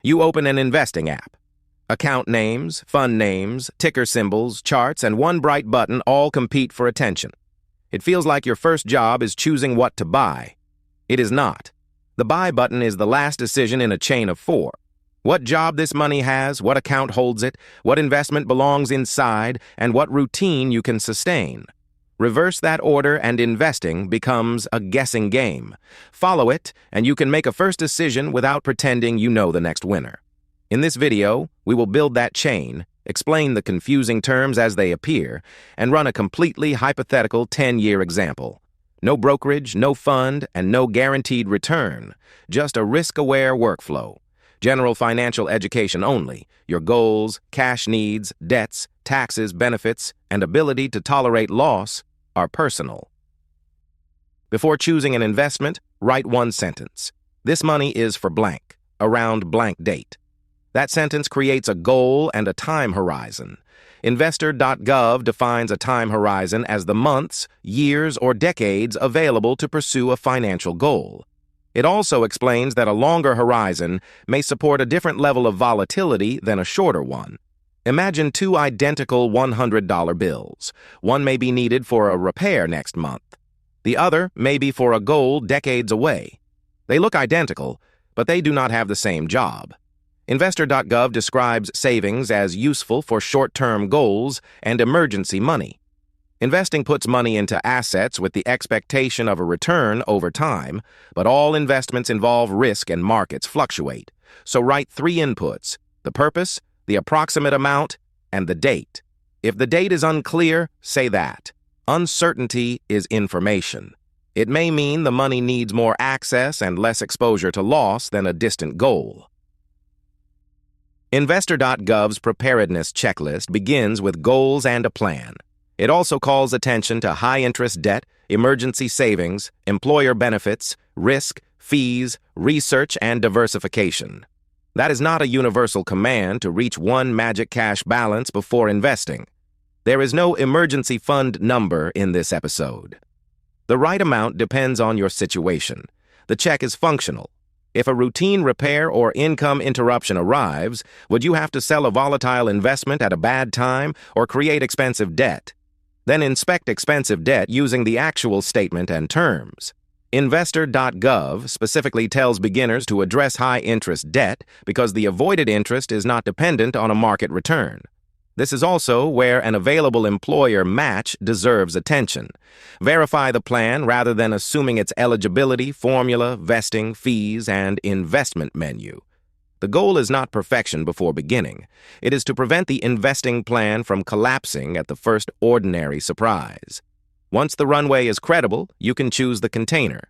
You open an investing app. Account names, fund names, ticker symbols, charts, and one bright button all compete for attention. It feels like your first job is choosing what to buy. It is not. The buy button is the last decision in a chain of 4. What job this money has, what account holds it, what investment belongs inside, and what routine you can sustain. Reverse that order and investing becomes a guessing game. Follow it, and you can make a first decision without pretending you know the next winner. In this video, we will build that chain, explain the confusing terms as they appear, and run a completely hypothetical 10-year example. No brokerage, no fund, and no guaranteed return. Just a risk-aware workflow. General financial education only. Your goals, cash needs, debts, taxes, benefits, and ability to tolerate loss are personal. Before choosing an investment, write one sentence. This money is for blank, around blank date. That sentence creates a goal and a time horizon. Investor.gov defines a time horizon as the months, years, or decades available to pursue a financial goal. It also explains that a longer horizon may support a different level of volatility than a shorter one. Imagine 2 identical $100 bills. One may be needed for a repair next month. The other may be for a goal decades away. They look identical, but they do not have the same job. Investor.gov describes savings as useful for short-term goals and emergency money. Investing puts money into assets with the expectation of a return over time, but all investments involve risk and markets fluctuate. So write 3 inputs: the purpose, the approximate amount, and the date. If the date is unclear, say that. Uncertainty is information. It may mean the money needs more access and less exposure to loss than a distant goal. Investor.gov's preparedness checklist begins with goals and a plan. It also calls attention to high-interest debt, emergency savings, employer benefits, risk, fees, research, and diversification. That is not a universal command to reach one magic cash balance before investing. There is no emergency fund number in this episode. The right amount depends on your situation. The check is functional. If a routine repair or income interruption arrives, would you have to sell a volatile investment at a bad time or create expensive debt? Then inspect expensive debt using the actual statement and terms. Investor.gov specifically tells beginners to address high-interest debt because the avoided interest is not dependent on a market return. This is also where an available employer match deserves attention. Verify the plan rather than assuming its eligibility, formula, vesting, fees, and investment menu. The goal is not perfection before beginning. It is to prevent the investing plan from collapsing at the first ordinary surprise. Once the runway is credible, you can choose the container.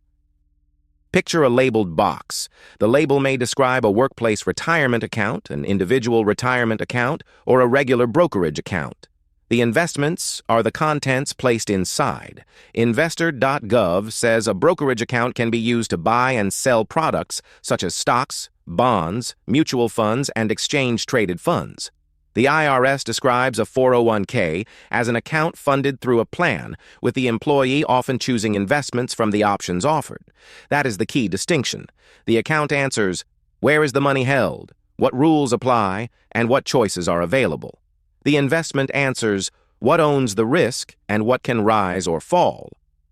Picture a labeled box. The label may describe a workplace retirement account, an individual retirement account, or a regular brokerage account. The investments are the contents placed inside. Investor.gov says a brokerage account can be used to buy and sell products such as stocks, bonds, mutual funds, and exchange-traded funds. The IRS describes a 401k as an account funded through a plan, with the employee often choosing investments from the options offered. That is the key distinction. The account answers, where is the money held, what rules apply, and what choices are available. The investment answers, what owns the risk and what can rise or fall.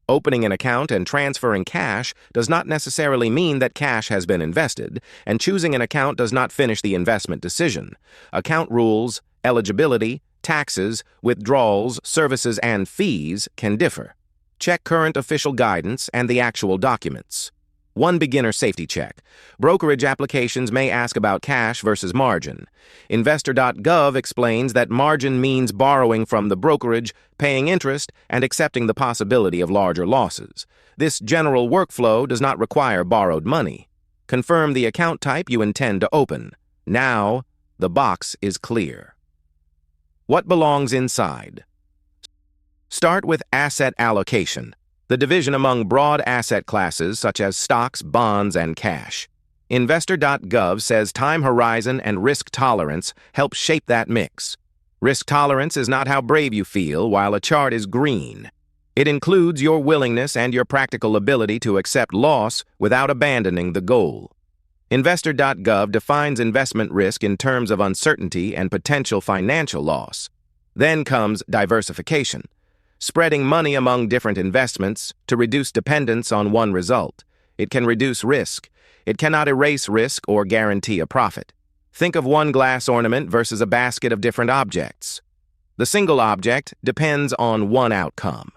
Opening an account and transferring cash does not necessarily mean that cash has been invested, and choosing an account does not finish the investment decision. Account rules, eligibility, taxes, withdrawals, services, and fees can differ. Check current official guidance and the actual documents. One beginner safety check. Brokerage applications may ask about cash versus margin. Investor.gov explains that margin means borrowing from the brokerage, paying interest, and accepting the possibility of larger losses. This general workflow does not require borrowed money. Confirm the account type you intend to open. Now, the box is clear. What belongs inside? Start with asset allocation, the division among broad asset classes such as stocks, bonds, and cash. Investor.gov says time horizon and risk tolerance help shape that mix. Risk tolerance is not how brave you feel while a chart is green. It includes your willingness and your practical ability to accept loss without abandoning the goal. Investor.gov defines investment risk in terms of uncertainty and potential financial loss. Then comes diversification, spreading money among different investments to reduce dependence on one result. It can reduce risk. It cannot erase risk or guarantee a profit. Think of one glass ornament versus a basket of different objects. The single object depends on one outcome.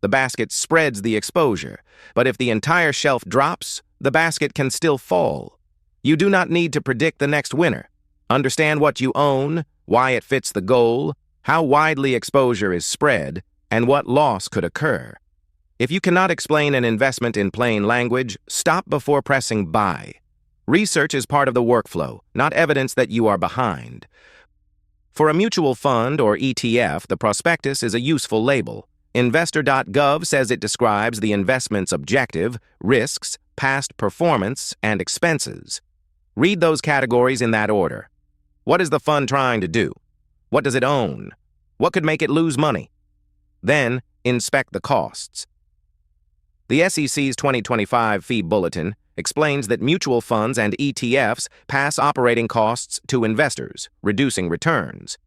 The basket spreads the exposure, but if the entire shelf drops, the basket can still fall. You do not need to predict the next winner. Understand what you own, why it fits the goal, how widely exposure is spread, and what loss could occur. If you cannot explain an investment in plain language, stop before pressing buy. Research is part of the workflow, not evidence that you are behind. For a mutual fund or ETF, the prospectus is a useful label. Investor.gov says it describes the investment's objective, risks, past performance, and expenses. Read those categories in that order. What is the fund trying to do? What does it own? What could make it lose money? Then, inspect the costs. The SEC's 2025 Fee Bulletin explains that mutual funds and ETFs pass operating costs to investors, reducing returns.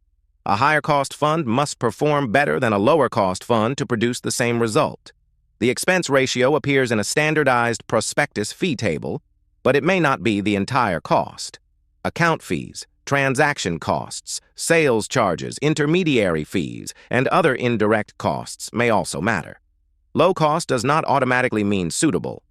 A higher-cost fund must perform better than a lower-cost fund to produce the same result. The expense ratio appears in a standardized prospectus fee table, but it may not be the entire cost. Account fees, transaction costs, sales charges, intermediary fees, and other indirect costs may also matter. Low cost does not automatically mean suitable.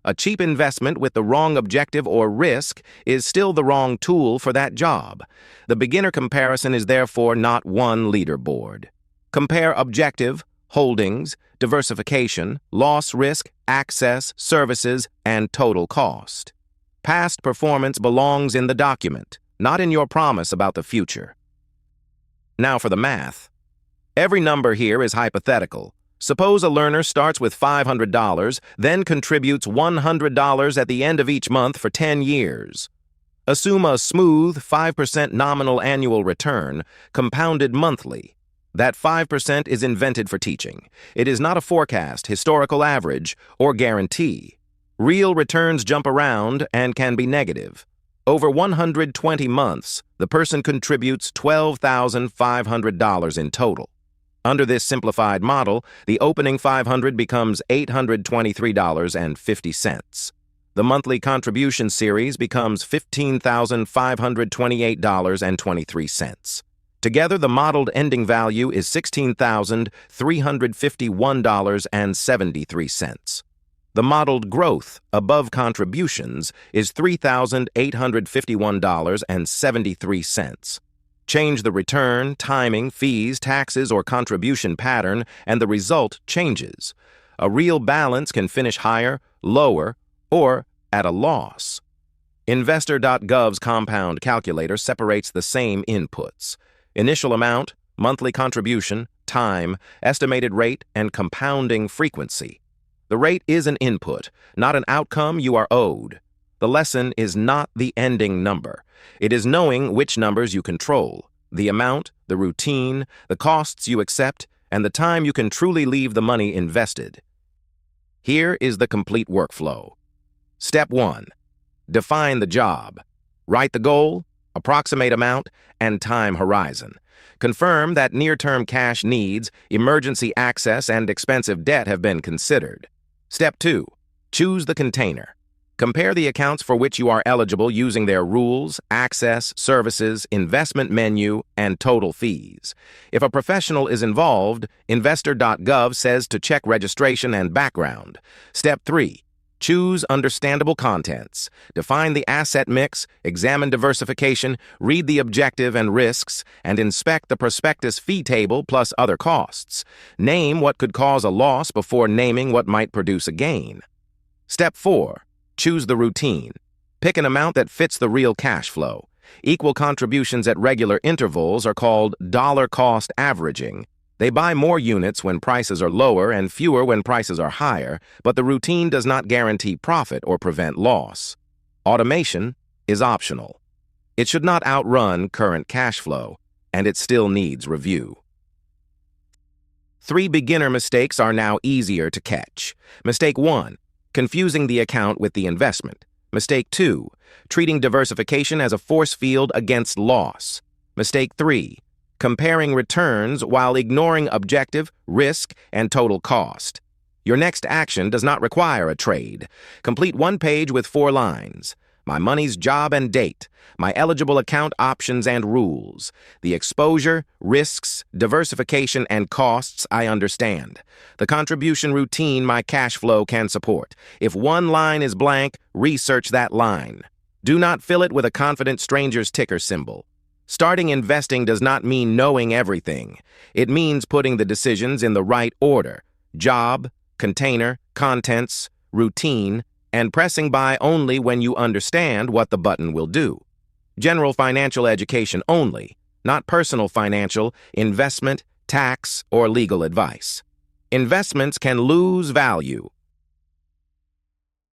A cheap investment with the wrong objective or risk is still the wrong tool for that job. The beginner comparison is therefore not one leaderboard. Compare objective, holdings, diversification, loss risk, access, services, and total cost. Past performance belongs in the document, not in your promise about the future. Now for the math. Every number here is hypothetical. Suppose a learner starts with $500, then contributes $100 at the end of each month for 10 years. Assume a smooth 5% nominal annual return, compounded monthly. That 5% is invented for teaching. It is not a forecast, historical average, or guarantee. Real returns jump around and can be negative. Over 120 months, the person contributes $12,500 in total. Under this simplified model, the opening $500 becomes $823.50. The monthly contribution series becomes $15,528.23. Together, the modeled ending value is $16,351.73. The modeled growth above contributions is $3,851.73. Change the return, timing, fees, taxes, or contribution pattern, and the result changes. A real balance can finish higher, lower, or at a loss. Investor.gov's compound calculator separates the same inputs: initial amount, monthly contribution, time, estimated rate, and compounding frequency. The rate is an input, not an outcome you are owed. The lesson is not the ending number. It is knowing which numbers you control, the amount, the routine, the costs you accept, and the time you can truly leave the money invested. Here is the complete workflow. Step 1. Define the job. Write the goal, approximate amount, and time horizon. Confirm that near-term cash needs, emergency access, and expensive debt have been considered. Step 2. Choose the container. Compare the accounts for which you are eligible using their rules, access, services, investment menu, and total fees. If a professional is involved, Investor.gov says to check registration and background. Step 3. Choose understandable contents. Define the asset mix, examine diversification, read the objective and risks, and inspect the prospectus fee table plus other costs. Name what could cause a loss before naming what might produce a gain. Step 4. Choose the routine. Pick an amount that fits the real cash flow. Equal contributions at regular intervals are called dollar cost averaging. They buy more units when prices are lower and fewer when prices are higher, but the routine does not guarantee profit or prevent loss. Automation is optional. It should not outrun current cash flow, and it still needs review. 3 beginner mistakes are now easier to catch. Mistake 1. Confusing the account with the investment. Mistake 2, treating diversification as a force field against loss. Mistake 3, comparing returns while ignoring objective, risk, and total cost. Your next action does not require a trade. Complete one page with 4 lines. My money's job and date, my eligible account options and rules, the exposure, risks, diversification, and costs I understand, the contribution routine my cash flow can support. If one line is blank, research that line. Do not fill it with a confident stranger's ticker symbol. Starting investing does not mean knowing everything. It means putting the decisions in the right order: job, container, contents, routine, and pressing buy only when you understand what the button will do. General financial education only, not personal financial, investment, tax, or legal advice. Investments can lose value.